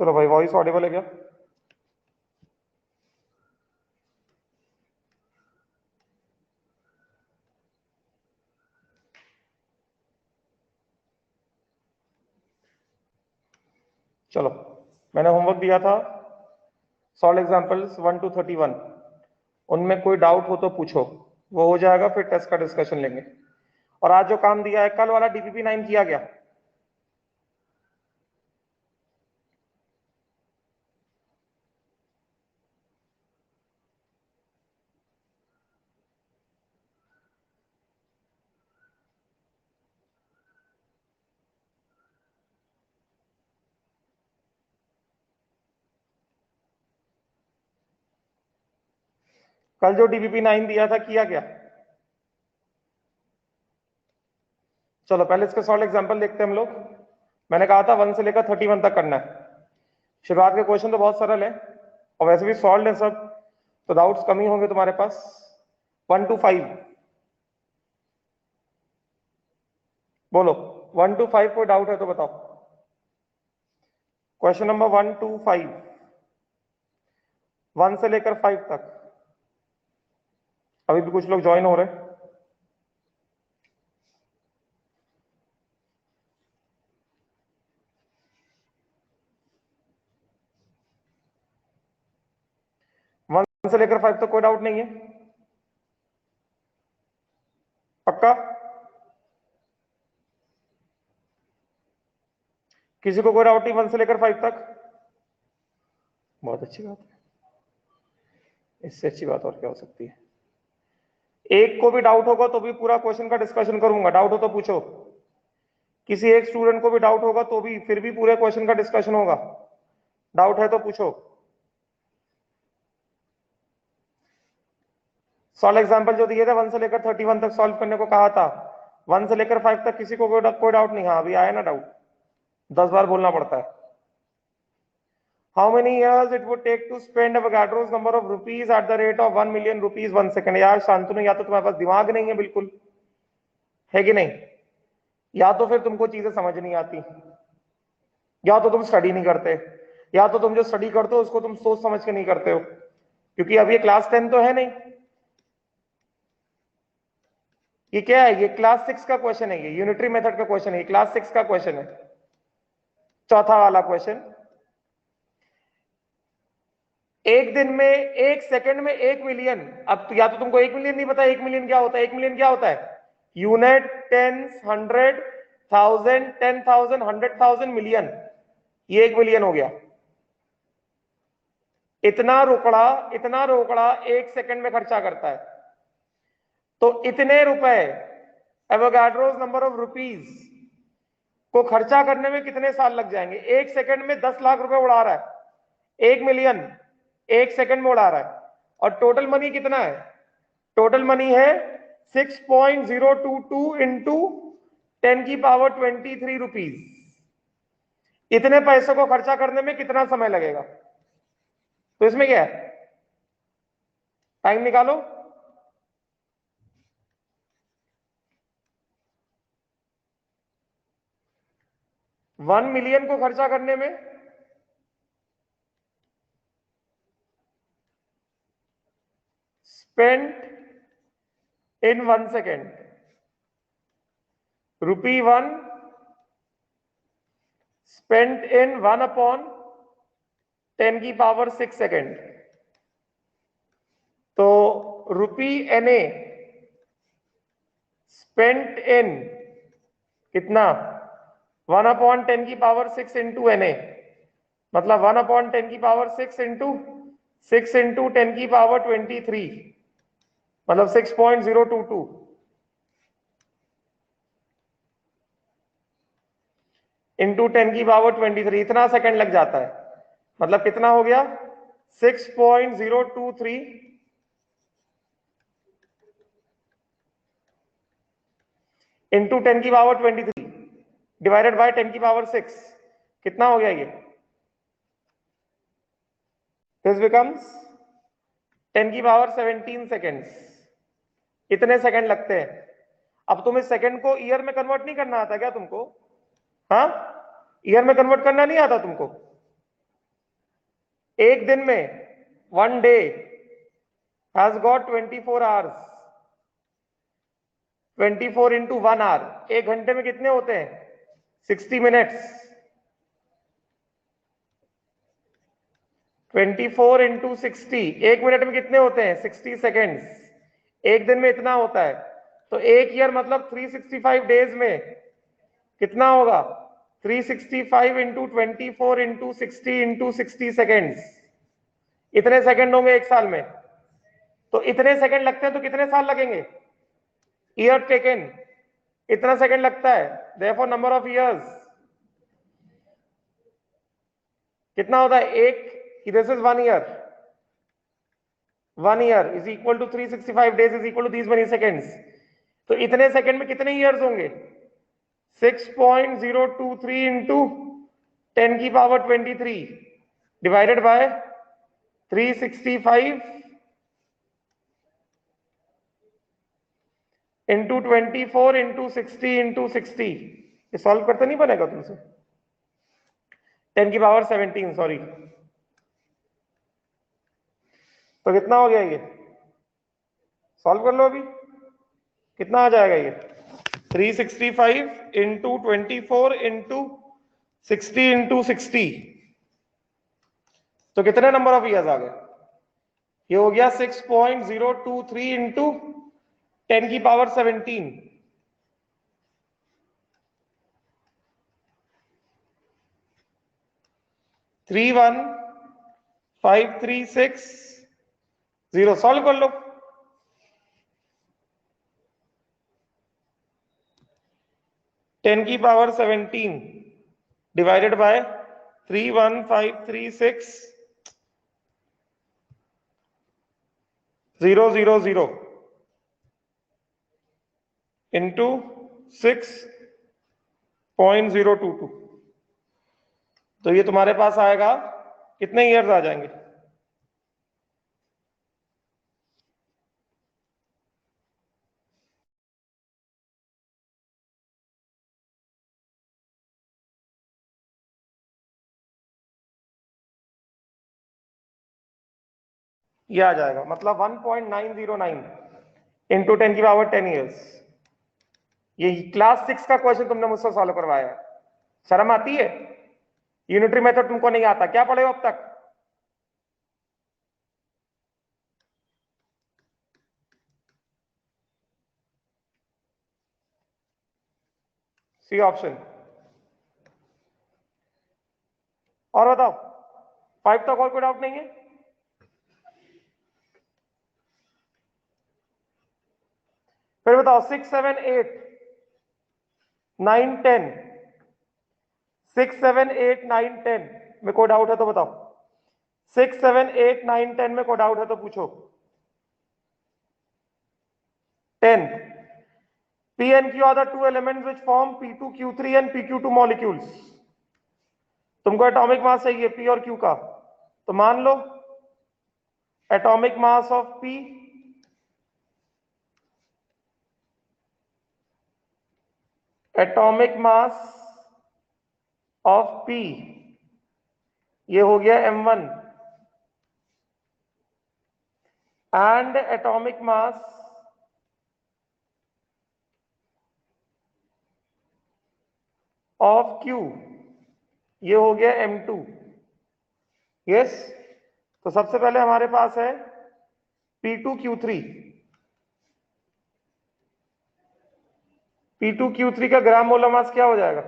चलो भाई, voice Audible है क्या? चलो, मैंने होमवर्क दिया था सॉल्व एग्जांपल्स 1 to 31। उनमें कोई डाउट हो तो पूछो, वो हो जाएगा, फिर टेस्ट का डिस्कशन लेंगे। और आज जो काम दिया है, कल वाला डीपीपी 9 किया गया? कल जो डीपीपी 9 दिया था, किया गया? चलो पहले इसके सॉल्व एग्जांपल देखते हैं हम लोग। मैंने कहा था 1 से लेकर 31 तक करना है। शुरुआत के क्वेश्चन तो बहुत सरल है और वैसे भी सॉल्व है सब, तो डाउट्स कम ही होंगे तुम्हारे पास। 1 to 5 बोलो। 1 to 5 कोई डाउट है तो बताओ। क्वेश्चन नंबर 1 to 5, 1 से लेकर 5 तक। अभी भी कुछ लोग ज्वाइन हो रहे हैं। वन से लेकर 5 तक कोई डाउट नहीं है? पक्का? किसी को कोई डाउट नहीं 1 से लेकर 5 तक? बहुत अच्छी बात है, इससे अच्छी बात और क्या हो सकती है। एक को भी डाउट होगा तो भी पूरा क्वेश्चन का डिस्कशन करूंगा, डाउट हो तो पूछो। किसी एक स्टूडेंट को भी डाउट होगा तो भी फिर भी पूरे क्वेश्चन का डिस्कशन होगा। डाउट है तो पूछो। सॉल्व एग्जांपल जो दिए थे 1 से लेकर 31 तक सॉल्व करने को कहा था, 1 से लेकर 5 तक किसी को कोई डाउट नहीं? हाँ, अभी आया ना डाउट, 10 बार बोलना पड़ता है। How many years it would take to spend Avogadro's number of rupees at the rate of 1 million rupees 1 second? यार शांतनु, या तो तुम्हारे पास दिमाग नहीं है बिल्कुल, है कि नहीं, या तो फिर तुमको चीजें समझ नहीं आती, या तो तुम स्टडी नहीं करते, या तो तुम जो स्टडी करते हो उसको तुम सोच समझ के नहीं करते हो, क्योंकि अब ये क्लास 10 तो है नहीं। ये क्या है? ये क्लास 6 का क्वेश्चन है, ये यूनिटरी मेथड का क्वेश्चन है, क्लास 6 का क्वेश्चन है, चौथा वाला क्वेश्चन। एक दिन में, एक सेकंड में 1 मिलियन। अब तो या तो तुमको 1 मिलियन नहीं पता, 1 मिलियन क्या होता है? 1 मिलियन क्या होता है? Unit, tens, 100, 1000, 10,000, 100,000, million. ये 1 मिलियन हो गया। इतना रोकड़ा 1 सेकंड में खर्चा करता है। तो इतने रुपए, एवोगाड्रोस नंबर ऑफ रुपीज को खर्चा करने में कितने साल लग जाएंगे? 1 सेकंड में 10 लाख रुपए उड़ा रहा है, 1 मिलियन 1 सेकंड में उड़ा रहा है। और टोटल मनी कितना है? टोटल मनी है 6.022 इंटू 10 की पावर 23 रुपीज। इतने पैसे को खर्चा करने में कितना समय लगेगा? तो इसमें क्या है, टाइम निकालो। 1 मिलियन को खर्चा करने में spent in 1 second, ₹1 spent in 1/10 की पावर 6 सेकेंड। तो ₹NA स्पेंट इन कितना? 1/10 की पावर 6 इंटू NA, मतलब 1/10 की पावर 6 इंटू 6 इंटू 10 की पावर 23, मतलब 6.022 इंटू 10 की पावर 23। इतना सेकंड लग जाता है। मतलब कितना हो गया? 6.023 इंटू 10 की पावर 23 डिवाइडेड बाय 10 की पावर 6। कितना हो गया ये? दिस बिकम्स 10 की पावर 17 सेकेंड्स। इतने सेकंड लगते हैं। अब तुम इस सेकंड को ईयर में कन्वर्ट नहीं करना आता क्या तुमको? हाँ, ईयर में कन्वर्ट करना नहीं आता तुमको? एक दिन में, one day has got 24 hours, 24 into 1 hour, एक घंटे में कितने होते हैं? 60 मिनट्स। 24 इंटू 60, एक मिनट में कितने होते हैं? 60 सेकेंड्स। एक दिन में इतना होता है, तो एक ईयर मतलब 365 डेज में कितना होगा? 365 इंटू 24 इंटू 60 इंटू 60 सेकेंड्स। इतने सेकंड होंगे एक साल में। तो इतने सेकंड लगते हैं तो कितने साल लगेंगे? ईयर टेकन, इतना सेकंड लगता है, देयरफॉर नंबर ऑफ ईयर्स कितना होता है? एक, this is 1 year, 1 year is equal to 365 days is equal to these many seconds. तो इतने सेकंड में कितने ईयर्स होंगे? 6.023 इंटू 10 की power 23 divided by 365 into 24 into 60 into 60। ये सॉल्व करते नहीं बनेगा तुमसे? 10 की पावर 17, सॉरी। तो कितना हो गया ये? सॉल्व कर लो अभी, कितना आ जाएगा ये? 365 इंटू 24 इंटू 60 इंटू 60, तो कितने नंबर ऑफ ईयर्स आ गए? ये हो गया 6.023 इंटू 10 की पावर 17। Three one 5360। सॉल्व कर लो। टेन की पावर 17 डिवाइडेड बाय 31536 इंटू 6.022। तो ये तुम्हारे पास आएगा, कितने ईयर्स आ जाएंगे? ये आ जाएगा, मतलब 1.909 इंटू 10 की पावर 10 ईयर्स। ये क्लास 6 का क्वेश्चन तुमने मुझसे सॉल्व करवाया। शर्म आती है? यूनिटरी मेथड तुमको नहीं आता, क्या पढ़े हो अब तक? C option. और बताओ, 5 तक और कोई डाउट नहीं है? फिर बताओ 6, 7, 8, 9, 10, 6, 7, 8, 9, 10 में कोई डाउट है तो बताओ। 6, 7, 8, 9, 10 में कोई डाउट है तो पूछो। 10th, P and Q are the two elements which form P2, Q3 and PQ2 molecules। तुमको एटॉमिक मास चाहिए P और Q का, तो मान लो atomic mass of P atomic mass of P ये हो गया m1 and atomic mass of Q ये हो गया m2। यस, तो सबसे पहले हमारे पास है P2Q3। P2Q3 का ग्राम मोलर मास क्या हो जाएगा?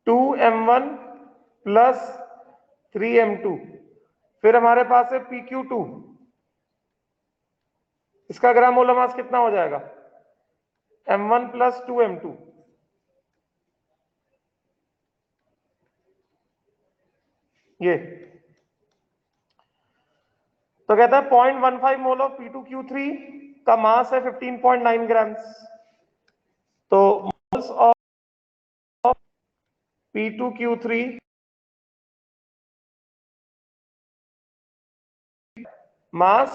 2m1 plus 3m2। फिर हमारे पास है PQ2, इसका ग्राम मोलर मास कितना हो जाएगा? m1 plus 2m2। ये तो कहता है 0.15 मोल ऑफ P2Q3 का मास है 15.9 ग्राम्स। तो moles of P2Q3 mass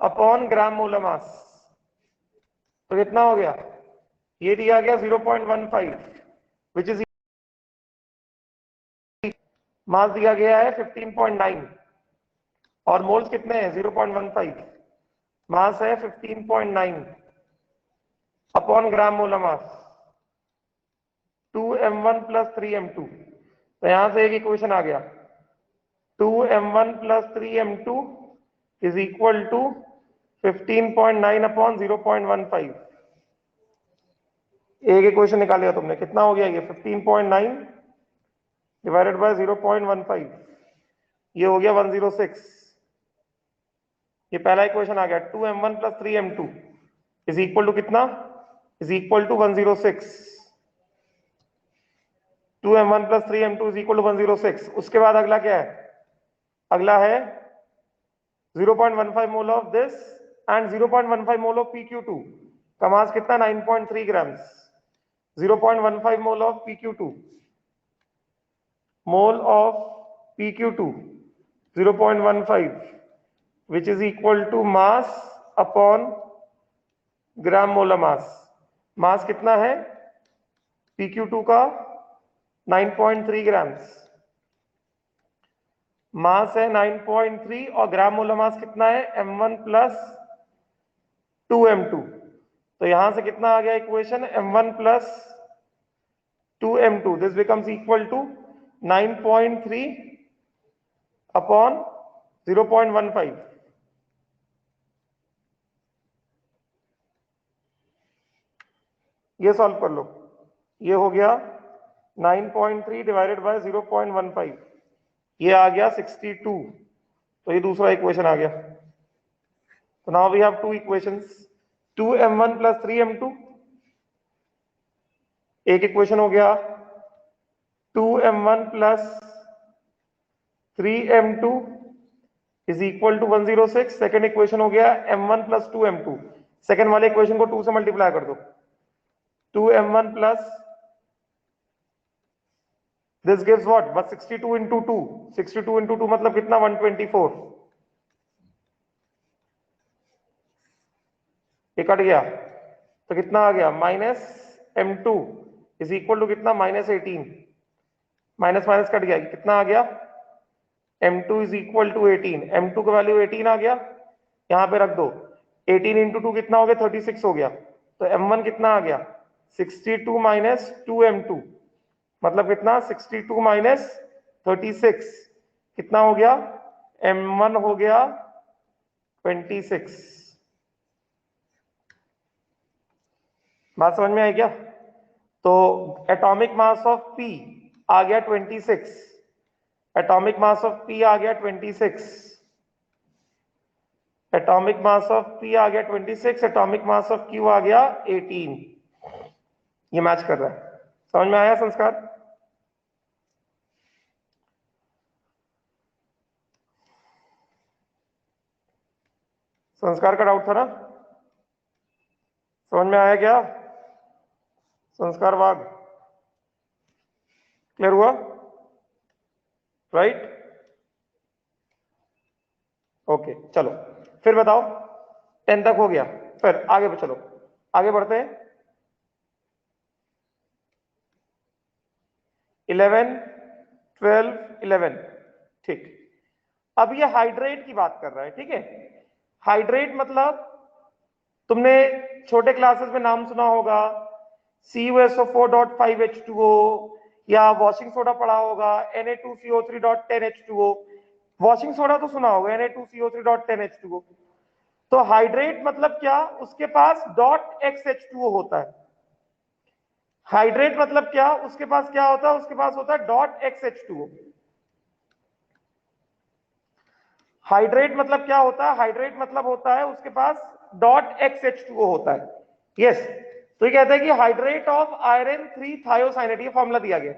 upon gram molar मास, तो कितना हो गया? ये दिया गया 0.15 विच इज मास दिया गया है 15.9 और मोल्स कितने हैं 0.15। मास है 15.9 upon gram molar mass 2m1 plus 3m2। तो यहां से एक इक्वेशन आ गया 2m1 plus 3m2 is equal to 15.9 upon 0.15। एक इक्वेशन निकाल लिया तुमने, कितना हो गया ये 15.9 डिवाइडेड बाय 0.15, ये हो गया 106। ये पहला इक्वेशन आ गया 2m1 plus 3m2 is equal to कितना, is equal to 106। 2m1 plus 3m2 is equal to 106। उसके बाद अगला क्या है, अगला है 0.15 mole of this and 0.15 mole of PQ2 का मास कितना 9.3 grams. 0.15 mole of PQ2, mole of PQ2 0.15 which is equal to mass upon gram molar mass. Mass कितना है PQ2 का 9.3 ग्राम्स, मास है 9.3 और ग्राम मोलर मास कितना है m1 प्लस 2m2। तो यहां से कितना आ गया equation m1 plus 2m2, this becomes equal to 9.3 upon 0.15। ये सॉल्व कर लो, ये हो गया 9.3 डिवाइडेड बाय 0.15, ये आ गया 62। तो ये दूसरा इक्वेशन आ गया। तो now we have two equations 2m1 plus 3m2, एक इक्वेशन हो गया 2m1 plus 3m2 is equal to 106। Second equation हो गया m1 प्लस 2m2, सेकेंड वाले इक्वेशन को 2 से मल्टीप्लाई कर दो 2m1 plus this gives what, बस 62 इंटू 2, 62 इंटू 2 मतलब कितना 124, ये कट गया तो कितना आ गया minus m2 is equal to कितना -18, माइनस माइनस कट गया, कितना आ गया m2 is equal to 18, m2 का वैल्यू 18 आ गया, यहां पे रख दो 18 इंटू 2 कितना हो गया 36 हो गया। तो m1 कितना आ गया 62 माइनस 2m2 मतलब कितना 62 माइनस 36 कितना हो गया m1 हो गया 26। बात समझ में आई क्या? तो एटॉमिक मास ऑफ P आ गया 26, एटॉमिक मास ऑफ P आ गया 26, एटॉमिक मास ऑफ P आ गया 26, एटॉमिक मास ऑफ Q आ गया 18। ये मैच कर रहा है, समझ में आया संस्कार? संस्कार का डाउट था ना, समझ में आया क्या? संस्कार वाग क्लियर हुआ? राइट, ओके चलो फिर बताओ 10 तक हो गया, फिर आगे चलो आगे बढ़ते हैं 11 12 11। ठीक, अब ये हाइड्रेट की बात कर रहा है, ठीक है। हाइड्रेट मतलब तुमने छोटे क्लासेस में नाम सुना होगा CuSO4.5H2O या वॉशिंग सोडा पढ़ा होगा Na2CO3.10H2O। वॉशिंग सोडा तो सुना होगा Na2CO3.10H2O। तो हाइड्रेट मतलब क्या, उसके पास .XH2O होता है। हाइड्रेट मतलब क्या, उसके पास क्या होता है, उसके पास होता है .XH2O। हाइड्रेट मतलब क्या होता है, हाइड्रेट मतलब होता है उसके पास .XH2O होता है। यस, तो ये कहते हैं कि हाइड्रेट ऑफ आयरन 3 थायोसाइनेट, ये फॉर्मूला दिया गया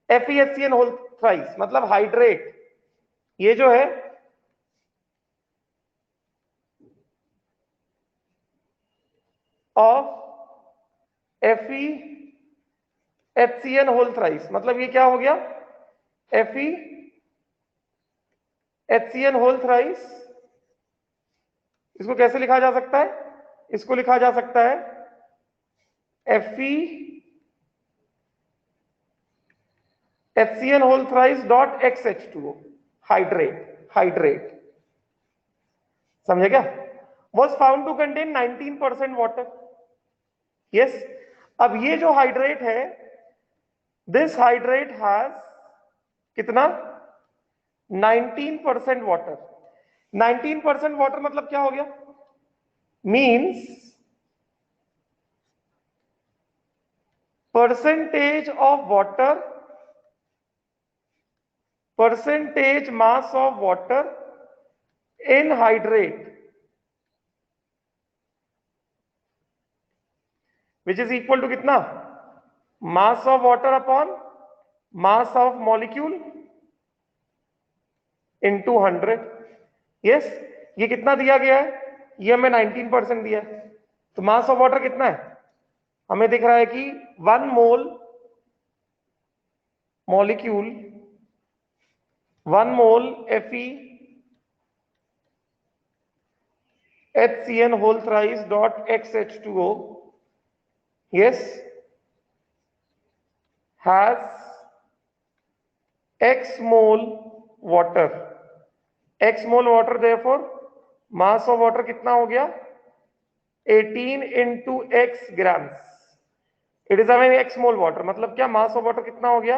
FeHCl होल थ्राइस, मतलब हाइड्रेट ये जो है ऑफ FeHCl होल थ्राइस, मतलब ये क्या हो गया FeHCl होल थ्राइस। इसको कैसे लिखा जा सकता है, इसको लिखा जा सकता है HCN whole thrice dot XH2O, hydrate समझे क्या? was found to contain 19% water. yes, अब ये जो हाइड्रेट है, दिस हाइड्रेट हैज कितना 19% वाटर. 19% वाटर मतलब क्या हो गया? Means percentage of water, percentage mass of water in hydrate, which is equal to कितना? mass of water upon mass of molecule into 100. yes, ये कितना दिया गया है? ये हमें 19% दिया है. तो मास ऑफ वाटर कितना है? हमें दिख रहा है कि 1 मोल molecule 1 mole Fe HCN whole thrice dot XH2O, yes, has x mole water. x mole water, therefore mass of water कितना हो गया? 18 into x grams. It is having x mole water, मतलब क्या? मास ऑफ वाटर कितना हो गया?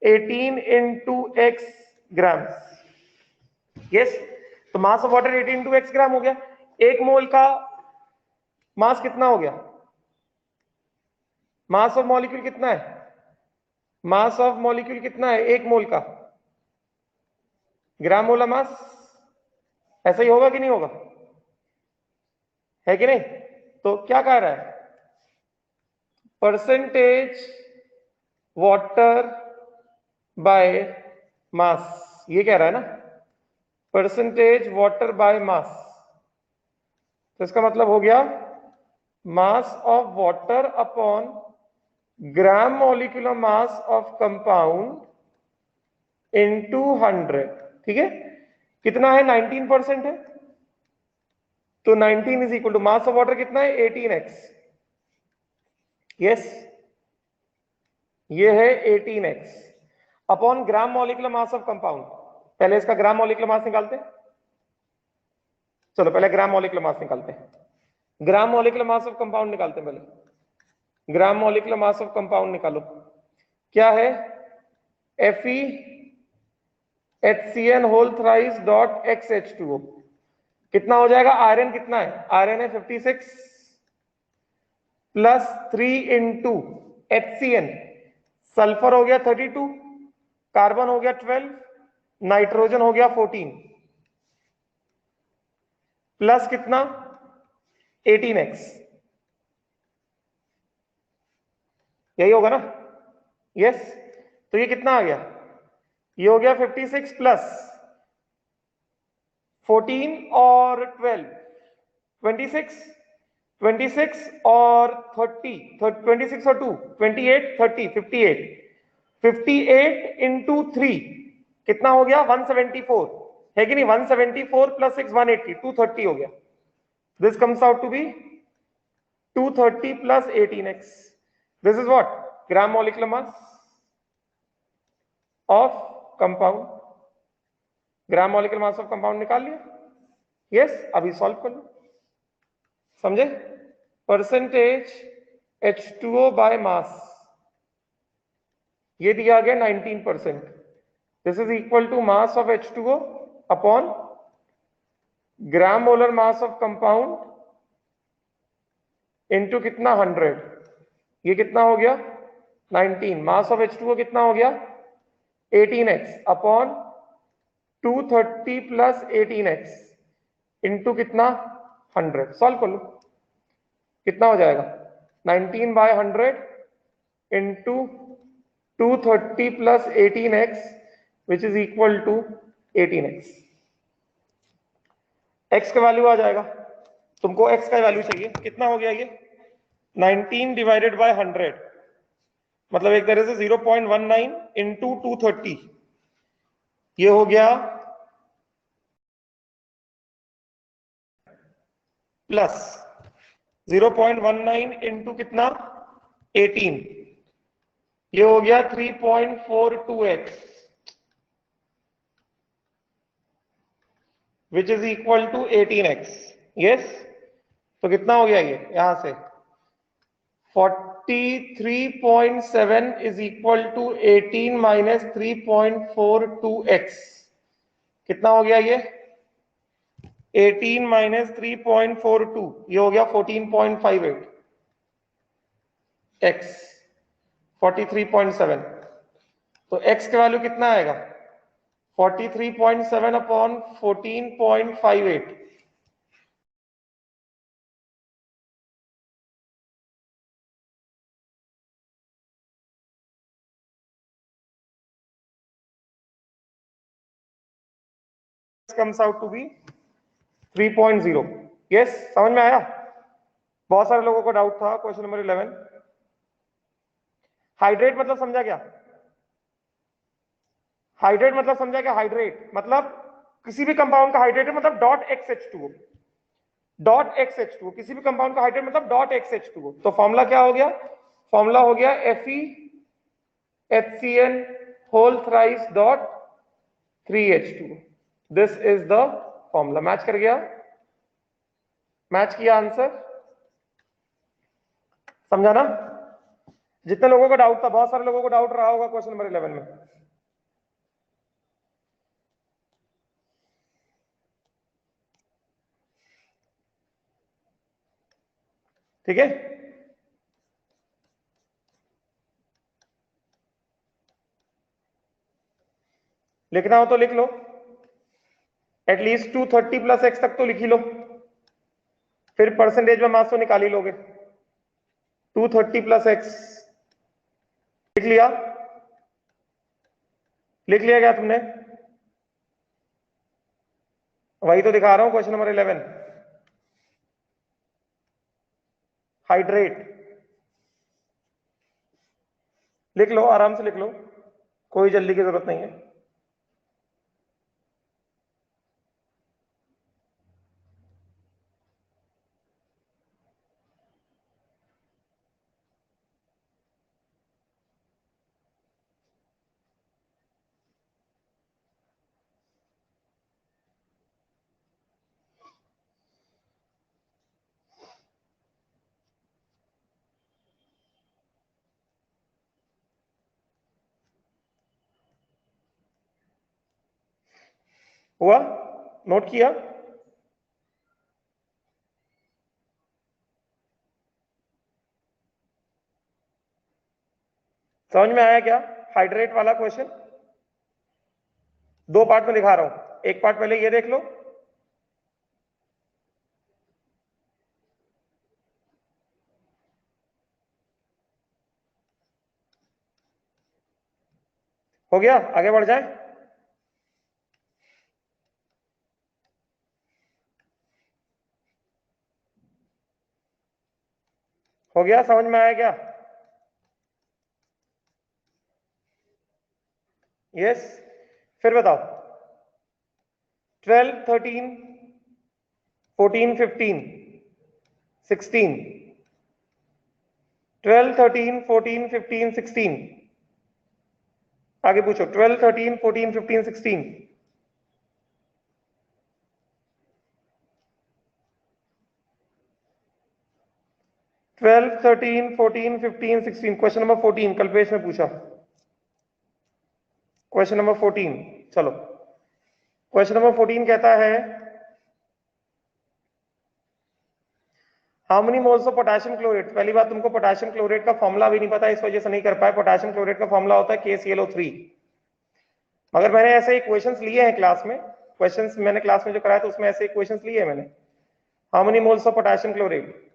18 into x grams. yes, तो मास of water 18 into x ग्राम हो गया. एक मोल का मास कितना हो गया? मास ऑफ मॉलिक्यूल कितना है? मास ऑफ मॉलिक्यूल कितना है एक मोल का? ग्राम मोलर मास. ऐसा ही होगा कि नहीं होगा? है कि नहीं? तो क्या कह रहा है? परसेंटेज वाटर बाय मास, ये कह रहा है ना, परसेंटेज वाटर बाय मास. तो इसका मतलब हो गया mass of water upon gram molecular mass of compound into 100. ठीक है, कितना है? 19% है. तो 19 is equal to mass of water कितना है? 18x. यस, ये है 18x upon gram molecular mass of compound. पहले इसका ग्राम मॉलिक्यूलर मास निकालते हैं. चलो पहले ग्राम मॉलिक्यूलर मास निकालते हैं. Gram molecular mass of compound निकालते हैं. पहले gram molecular mass of compound निकालो. क्या है? Fe HCN whole thrice dot XH2O. कितना हो जाएगा? आयरन कितना है? आयरन है 56 प्लस 3 इंटू HCN. सल्फर हो गया 32, कार्बन हो गया 12, नाइट्रोजन हो गया 14, प्लस कितना? 18x. यही होगा ना? यस. तो ये कितना आ गया? ये हो गया 56 प्लस 14 और 12, 26, 26 और 30, 26 और 2, 28, 30, 58, 58 इंटू 3 कितना हो गया? 174. है कि नहीं? 174 प्लस 6 180, 230 हो गया. This comes out to be 230 plus 18x. This is what? Gram molecular mass of compound. Gram molecular mass of compound निकाल लिया. यस, अभी सॉल्व कर लो. समझे? परसेंटेज H2O बाय मास, ये दिया गया 19%. This is equal to mass of H2O upon gram molar mass of compound into कितना? 100. ये कितना हो गया? 19. मास ऑफ H2O कितना हो गया? 18x upon 230 plus 18x into कितना? 100. सॉल्व कर लो. कितना हो जाएगा? 19 by 100 into 230 plus 18x which is equal to 18x. x का वैल्यू आ जाएगा. तुमको x का वैल्यू चाहिए. कितना हो गया ये? 19 डिवाइडेड बाय 100, मतलब एक तरह से 0.19 इंटू 230. ये हो गया प्लस 0.19 इंटू कितना? 18. ये हो गया 3.42x which is equal to 18x। Yes, तो कितना हो गया ये यहां से 43.7 is equal to 18 minus 3.42x। कितना हो गया ये 18 माइनस 3.42, ये हो गया 14.58 x 43.7। तो x का वैल्यू कितना आएगा 43.7 upon 14.58। comes out to be 3.0। Yes, समझ में आया। बहुत सारे लोगों को डाउट था क्वेश्चन नंबर 11। हाइड्रेट मतलब समझा क्या? हाइड्रेट मतलब समझा क्या? हाइड्रेट मतलब किसी भी कंपाउंड का हाइड्रेट मतलब डॉट XH2O। डॉट XH2O किसी भी कंपाउंड का हाइड्रेट मतलब डॉट XH2O। तो फॉर्मूला क्या हो गया? फॉर्मूला हो गया FeHCl whole thrice dot 3H2O। This is the formula. Match कर गया? मैच किया आंसर? समझा ना? जितने लोगों को डाउट था, बहुत सारे लोगों को डाउट रहा होगा क्वेश्चन नंबर 11 में। ठीक है, लिखना हो तो लिख लो, एटलीस्ट 230 प्लस एक्स तक तो लिख ही लो, फिर परसेंटेज में मास तो निकाल ही लोगे। 230 प्लस एक्स लिख लिया? लिख लिया क्या तुमने? वही तो दिखा रहा हूं क्वेश्चन नंबर 11। हाइड्रेट लिख लो, आराम से लिख लो, कोई जल्दी की जरूरत नहीं है। हुआ? नोट किया? समझ में आया क्या हाइड्रेट वाला क्वेश्चन? दो पार्ट में दिखा रहा हूं, एक पार्ट पहले ये देख लो। हो गया? आगे बढ़ जाए? हो गया? समझ में आया क्या? यस, फिर बताओ 12 13 14 15 16 12 13 14 15 16। आगे पूछो 12 13 14 15 16। 12 13 14 15 16। क्वेश्चन नंबर 14 कल्पेश ने पूछा। क्वेश्चन नंबर 14, चलो क्वेश्चन नंबर 14 कहता है how many moles of potassium chlorate. पहली बात, तुमको पोटेशियम क्लोरेट का फॉर्मूला भी नहीं पता, इस वजह से नहीं कर पाए। पोटेशियम क्लोरेट का फॉर्मूला होता है KClO3। मगर मैंने ऐसे इक्वेशंस लिए हैं क्लास में, क्वेश्चंस मैंने क्लास में जो कराया था उसमें ऐसे इक्वेशंस लिए हैं मैंने। How many moles of potassium chlorate?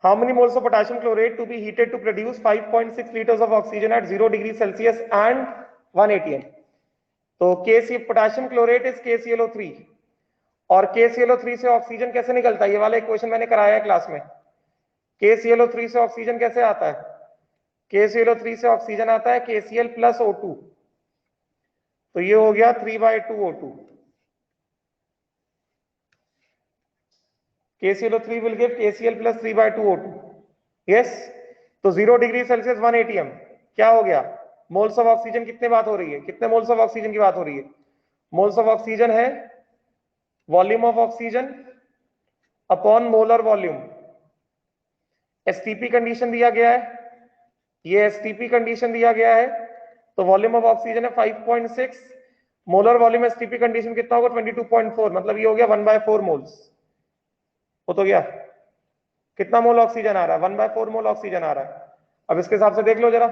How many moles of potassium chlorate to be heated to produce 5.6 liters of oxygen at 0 degree Celsius and 1 atm? तो पोटेशियम क्लोरेट इज KClO3, और KClO3 से oxygen कैसे निकलता है? ये वाला equation मैंने कराया है क्लास में। KClO3 से ऑक्सीजन कैसे आता है? KClO3 से ऑक्सीजन आता है KCl प्लस O2। तो ये हो गया 3/2O2. KClO3 will give KCl plus 3/2O2. Yes. तो 0 डिग्री सेल्सियस 1 atm. क्या हो गया? मोल्स ऑफ ऑक्सीजन कितने बात हो रही है? कितने मोल्स ऑफ ऑक्सीजन की बात हो रही है? मोल्स ऑफ ऑक्सीजन है volume of oxygen upon molar volume. STP condition दिया गया है, ये एसटीपी कंडीशन दिया गया है. तो वॉल्यूम ऑफ ऑक्सीजन है 5.6, मोलर वॉल्यूम एसटीपी कंडीशन कितना होगा? 22.4. मतलब ये हो गया 1/4 मोल्स. वो तो गया. कितना मोल ऑक्सीजन आ रहा है? 1/4 मोल ऑक्सीजन आ रहा है. अब इसके हिसाब से देख लो जरा.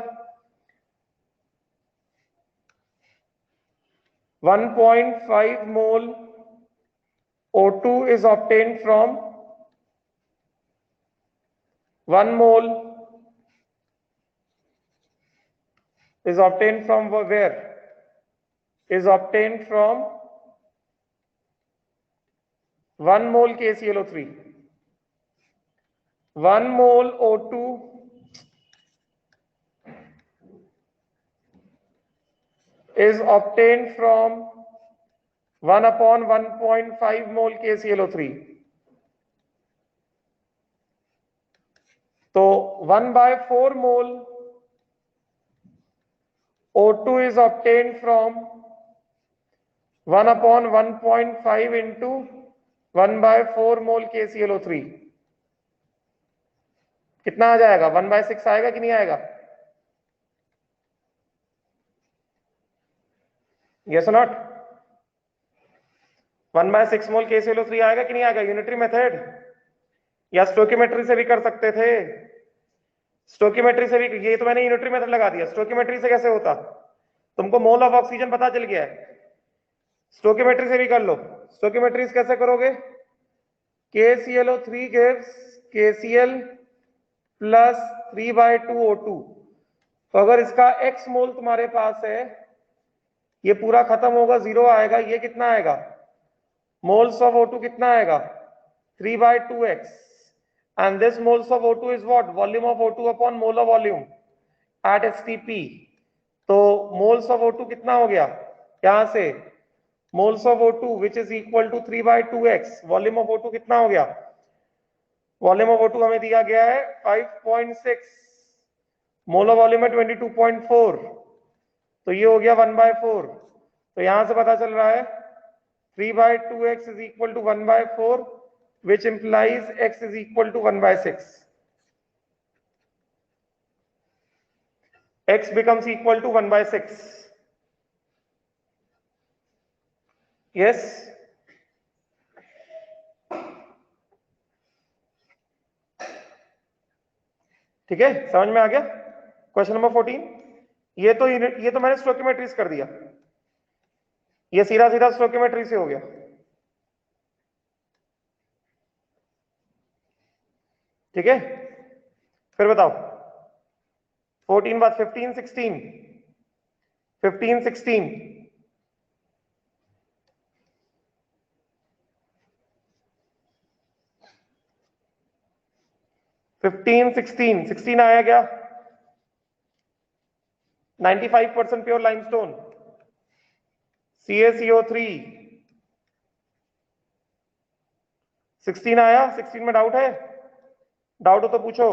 1.5 मोल O2 is obtained from 1 mole is obtained from where? Is obtained from 1 mole KClO3. 1 mole O2 is obtained from 1/1.5 mole KClO3. तो 1/4 mole O2 is obtained from 1/1.5 into 1/4 mole KClO3. कितना आ जाएगा? 1/6 आएगा कि नहीं आएगा? Yes or not? 1/6 mole KClO3 आएगा कि नहीं आएगा? यूनिटरी मेथड या स्टोकियोमेट्री से भी कर सकते थे. स्टोकियोमेट्री से भी, ये तो मैंने यूनिटरी मेथड लगा दिया. स्टोकियोमेट्री से कैसे होता? तुमको मोल ऑफ ऑक्सीजन पता चल गया है, स्टोकियोमेट्री से भी कर लो. स्टोकियोमेट्री कैसे करोगे? KClO3 gives KCl plus 3/2O2. तो अगर इसका x मोल तुम्हारे पास है, ये पूरा खत्म होगा, 0 आएगा. ये कितना आएगा? मोल्स ऑफ O2 कितना आएगा? 3/2x. and this moles of O2 is what? Volume of O2 upon molar volume at STP. तो moles of O2 कितना हो गया? यहां से moles of O2 which is equal to 3/2x. volume of O2 कितना हो गया? volume of O2 हमें दिया गया है 5.6, molar volume है 22.4. तो ये हो गया 1/4. तो यहां से पता चल रहा है 3/2x is equal to 1/4, which implies x is equal to 1/6. X becomes equal to 1/6. Yes. ठीक है, समझ में आ गया? Question number 14. ये तो मैंने स्टोकियोमेट्री कर दिया. ये सीधा सीधा स्टोकियोमेट्री से हो गया. ठीक है, फिर बताओ 14 बाद 15 16 15 16 15 16 16 आया क्या? 95% प्योर लाइमस्टोन CaCO3. 16 आया. 16 में डाउट है? डाउट हो तो पूछो.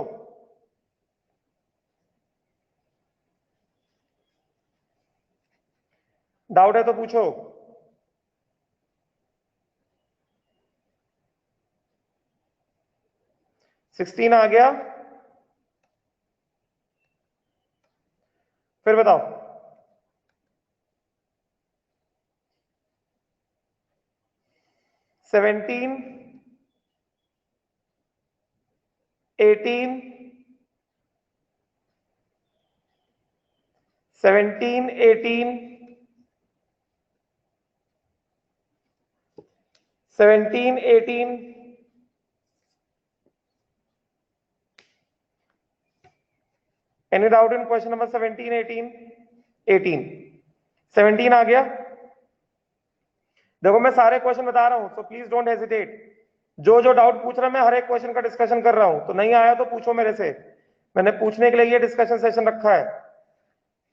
डाउट है तो पूछो. सिक्सटीन आ गया. फिर बताओ. Seventeen 18 17 18 17 18 any doubt in question number 17 18 18 17 आ गया. देखो मैं सारे क्वेश्चन बता रहा हूं, तो प्लीज डोंट हेजिटेट. जो जो डाउट पूछ रहा मैं हर एक क्वेश्चन का डिस्कशन कर रहा हूं. तो नहीं आया तो पूछो मेरे से. मैंने पूछने के लिए ये डिस्कशन सेशन रखा है.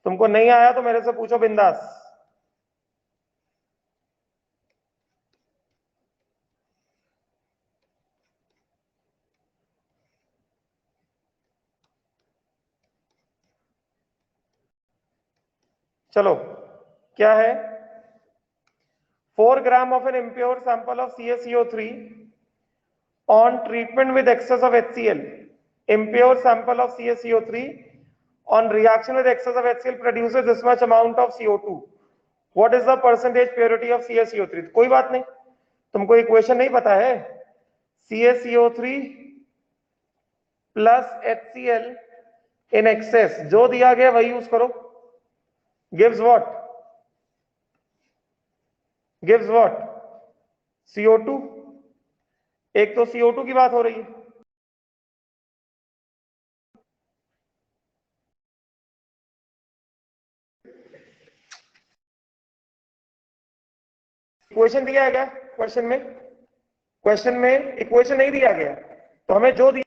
तुमको नहीं आया तो मेरे से पूछो बिंदास. चलो क्या है, 4 gram of an impure sample of CaCO3 on treatment with excess of HCl, impure sample of CaCO3 on reaction with excess of HCl produces this much amount of CO2. What is the percentage purity of CaCO3? कोई बात नहीं, तुमको equation नहीं पता है, CaCO3 plus HCl in excess, जो दिया गया वही यूज करो. gives what? gives what? CO2. एक तो CO2 की बात हो रही है. इक्वेशन दिया है क्या क्वेश्चन में? क्वेश्चन में इक्वेशन नहीं दिया गया, तो हमें जो दिया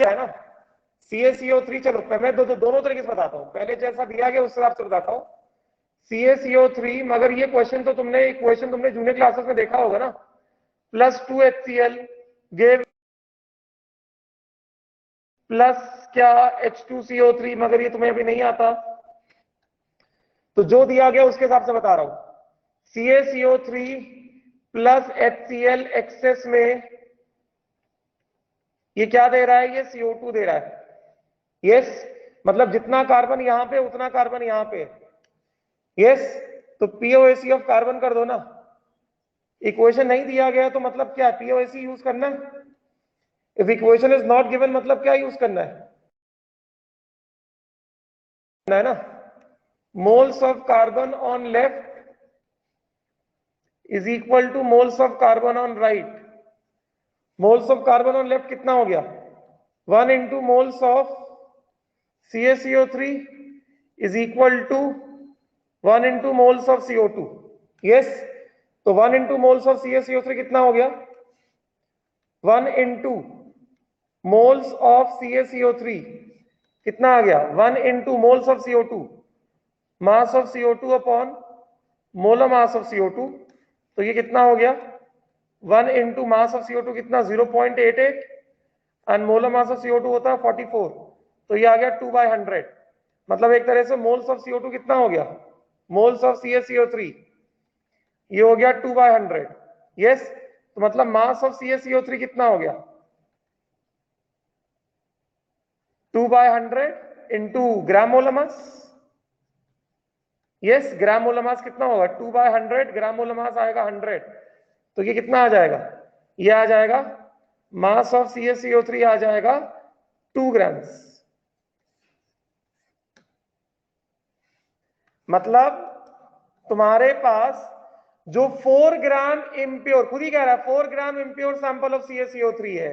है ना CaCO3, चलो मैं दोनों तरीके से बताता हूँ. पहले जैसा दिया गया उस हिसाब से बताता हूँ. CaCO3, मगर ये क्वेश्चन तो तुमने जूनियर क्लासेस में देखा होगा ना, प्लस 2 HCl गेव प्लस क्या H2CO3, मगर ये तुम्हें अभी नहीं आता, तो जो दिया गया उसके हिसाब से बता रहा हूं. CaCO3 प्लस HCl एक्सेस में ये क्या दे रहा है? ये CO2 दे रहा है. यस, मतलब जितना कार्बन यहां पे उतना कार्बन यहां पे. यस, तो POAC ऑफ कार्बन कर दो ना. इक्वेशन नहीं दिया गया तो मतलब क्या, POAC यूज करना है. If equation is not given मतलब क्या यूज करना है ना, moles of carbon on left is equal to moles of carbon on right. Moles of carbon on left कितना हो गया? 1 into moles of CaCO3 is equal to 1 into moles of CO2. Yes, तो 1 into moles of CaCO3 कितना हो गया? 1 into moles of CaCO3 कितना आ गया? 1 into moles of CO2, mass of CO2 upon molar mass of CO2. तो ये कितना हो गया? 1 इंटू मास ऑफ CO2 कितना? 0.88, and molar mass of CO2 होता है 44, तो ये आ गया 2/100. मतलब एक तरह से मोल्स ऑफ CO2 कितना हो गया? मोल्स ऑफ CaCO3 ये हो गया 2/100. यस, तो मतलब मास ऑफ CaCO3 कितना हो गया? 2/100 इंटू ग्राम मोलर मास. यस, ग्राम मोलर मास कितना होगा? 2/100, ग्राम मोलर मास आएगा 100, तो ये कितना आ जाएगा? ये आ जाएगा मास ऑफ CaCO3 आ जाएगा 2 ग्राम्स. मतलब तुम्हारे पास जो 4 ग्राम इम्प्योर, खुद ही कह रहा है 4 ग्राम इम्प्योर सैंपल ऑफ CaCO3 है,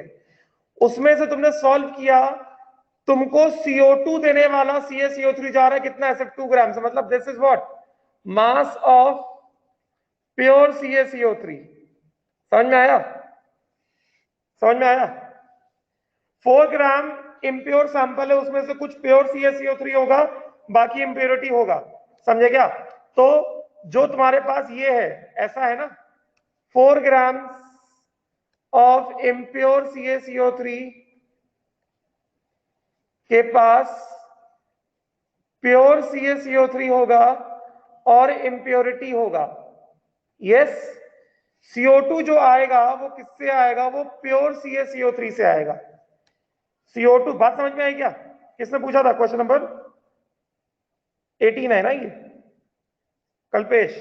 उसमें से तुमने सॉल्व किया, तुमको CO2 देने वाला CaCO3 जा रहा है कितना है? सिर्फ 2 ग्राम से. मतलब this is what? Mass of pure CaCO3. समझ में आया? समझ में आया? 4 ग्राम इम्प्योर सैंपल है, उसमें से कुछ प्योर CaCO3 होगा, बाकी इम्प्योरिटी होगा. समझे क्या? तो जो तुम्हारे पास ये है, ऐसा है ना, 4 ग्राम ऑफ इम्प्योर CaCO3 के पास प्योर CaCO3 होगा और इम्प्योरिटी होगा. यस, CO2 जो आएगा वो किससे आएगा? वो प्योर CaCO3 से आएगा. CO2, बात समझ में आई क्या? किसने पूछा था? क्वेश्चन नंबर 18 है ना ये, Kalpesh.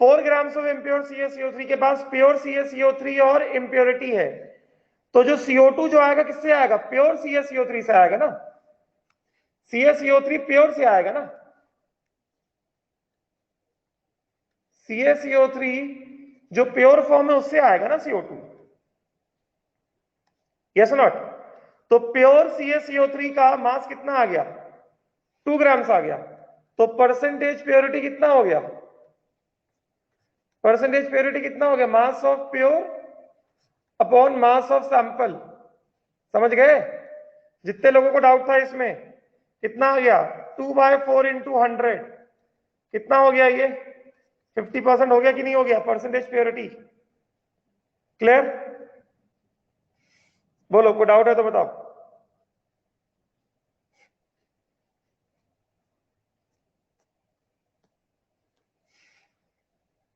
4 gram of impure CaCO3 के पास प्योर CaCO3 और इम्प्योरिटी है, तो जो CO2 जो आएगा किससे आएगा? प्योर CaCO3 से आएगा ना. CaCO3 प्योर से आएगा ना. CaCO3 जो प्योर फॉर्म है उससे आएगा ना CO2. Yes not? तो प्योर CaCO3 का मास कितना आ गया? 2 ग्राम्स आ गया. तो परसेंटेज प्योरिटी कितना हो गया? परसेंटेज प्योरिटी कितना हो गया? Mass of pure upon mass of sample. समझ गए? जितने लोगों को डाउट था इसमें, कितना हो गया? 2/4 इंटू 100 कितना हो गया? ये 50% हो गया कि नहीं हो गया? Percentage purity. क्लियर? बोलो, कोई डाउट है तो बताओ.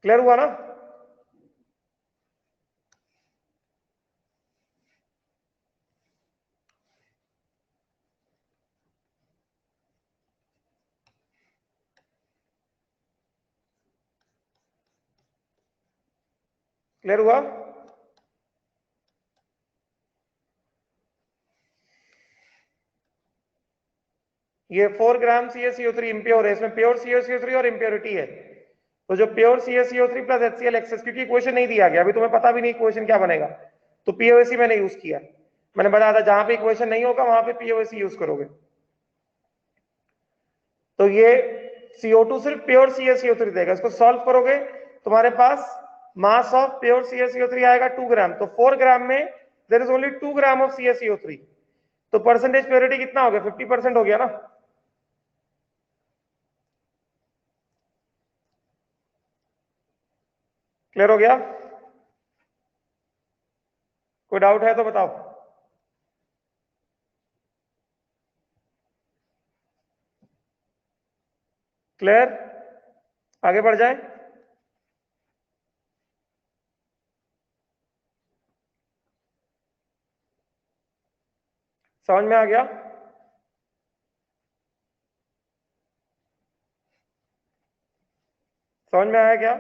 क्लियर हुआ ना? क्लियर हुआ? ये 4 ग्राम CaCO3 इम्प्योर है, इसमें प्योर CaCO3 और इम्प्योरिटी है। तो जो pure CaCO3 plus HCl excess, क्योंकि इक्वेशन नहीं दिया गया अभी, तुम्हें पता भी नहीं इक्वेशन क्या बनेगा, तो POAC मैंने यूज किया। मैंने बताया था जहां पे इक्वेशन नहीं होगा वहां पे POAC यूज करोगे। तो ये CO2 सिर्फ प्योर CaCO3 देगा, इसको सॉल्व करोगे तुम्हारे पास मास ऑफ प्योर CaCO3 आएगा 2 ग्राम। तो 4 ग्राम में there is only 2 gram of CaCO3। तो परसेंटेज प्योरिटी कितना हो गया? 50% हो गया ना? क्लियर हो गया? कोई डाउट है तो बताओ। क्लियर? आगे बढ़ जाए। समझ में आ गया? समझ में आया क्या?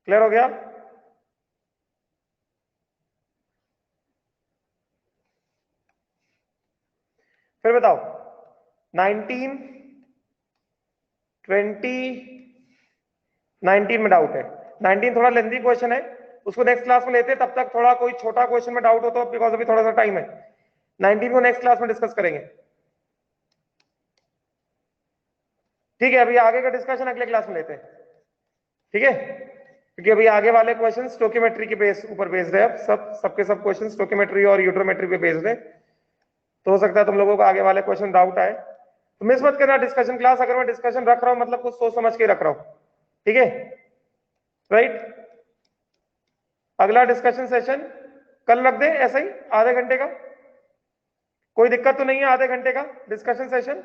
क्लियर हो गया? फिर बताओ 19, 20, 19 में डाउट है। 19 थोड़ा लेंथी क्वेश्चन है, उसको नेक्स्ट क्लास में लेते हैं। तब तक थोड़ा कोई छोटा क्वेश्चन में डाउट हो तो, बिकॉज अभी थोड़ा सा टाइम है। 19 को नेक्स्ट क्लास में डिस्कस करेंगे, ठीक है? अभी आगे का डिस्कशन अगले क्लास में लेते हैं, ठीक है? क्योंकि अभी आगे वाले क्वेश्चन स्टोकियोमेट्री के बेस ऊपर बेस्ड है। अब सबके सब क्वेश्चन स्टोकियोमेट्री और यूट्रोमेट्री पे बेस्ड है। तो हो सकता है तुम लोगों को आगे वाले क्वेश्चन डाउट आए, तो मिस मत करना डिस्कशन क्लास। अगर मैं डिस्कशन रख रहा हूं मतलब कुछ सोच समझ के रख रहा हूं, ठीक है? राइट? अगला डिस्कशन सेशन कल रख दे ऐसा ही आधे घंटे का? कोई दिक्कत तो नहीं है आधे घंटे का डिस्कशन सेशन?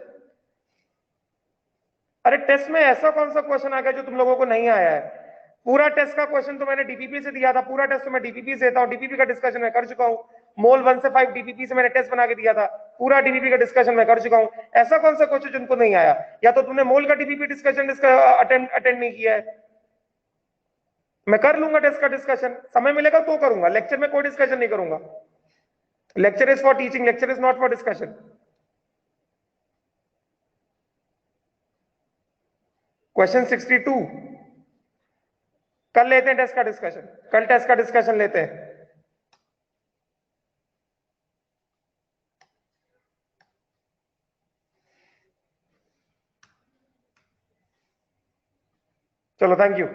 अरे टेस्ट में ऐसा कौन सा क्वेश्चन आ गया जो तुम लोगों को नहीं आया है? पूरा टेस्ट का क्वेश्चन तो मैंने डीपीपी से दिया था। पूरा टेस्ट तो मैं डीपीपी से देता हूं। डीपीपी का डिस्कशन मैं कर चुका हूं। मोल 1 से 5 डीपीपी से मैंने टेस्ट बना के दिया था। पूरा डीपीपी का डिस्कशन मैं कर चुका हूं। ऐसा कौन सा क्वेश्चन जिनको नहीं आया? या तो तुमने मोल का डीपीपी डिस्कशन अटेंड नहीं किया है। मैं कर लूंगा टेस्ट का डिस्कशन, समय मिलेगा तो करूंगा। लेक्चर में कोई डिस्कशन नहीं करूंगा। Lecture is for teaching, lecture is not for discussion. Question 62 कल लेते हैं टेस्ट का डिस्कशन। कल टेस्ट का डिस्कशन लेते हैं। चलो थैंक यू।